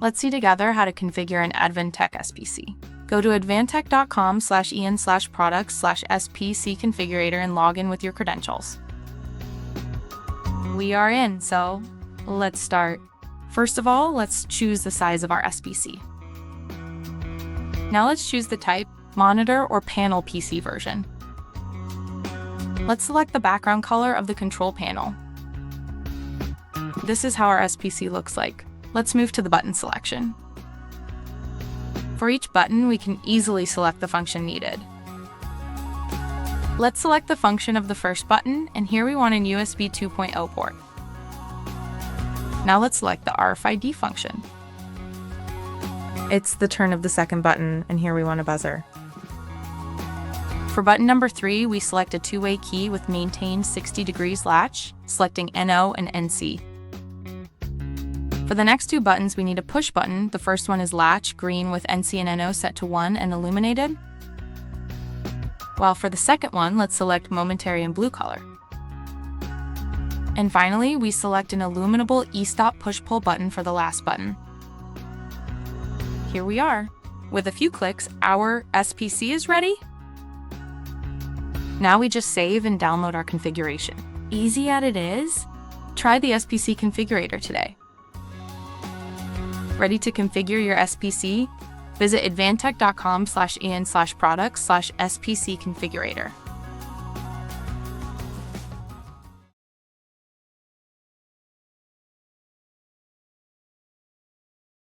Let's see together how to configure an Advantech SPC. Go to advantech.com/en/products/SPC Configurator and log in with your credentials. We are in, so let's start. First of all, let's choose the size of our SPC. Now let's choose the type, monitor or panel PC version. Let's select the background color of the control panel. This is how our SPC looks like. Let's move to the button selection. For each button, we can easily select the function needed. Let's select the function of the first button, and here we want an USB 2.0 port. Now let's select the RFID function. It's the turn of the second button, and here we want a buzzer. For button number 3, we select a two-way key with maintained 60 degrees latch, selecting NO and NC. For the next two buttons, we need a push button. The first one is latch, green with NC and NO set to 1 and illuminated. While for the second one, let's select momentary in blue color. And finally, we select an illuminable e-stop push-pull button for the last button. Here we are. With a few clicks, our SPC is ready. Now we just save and download our configuration. Easy as it is, try the SPC Configurator today. Ready to configure your SPC? Visit advantech.com/en/products/SPC Configurator.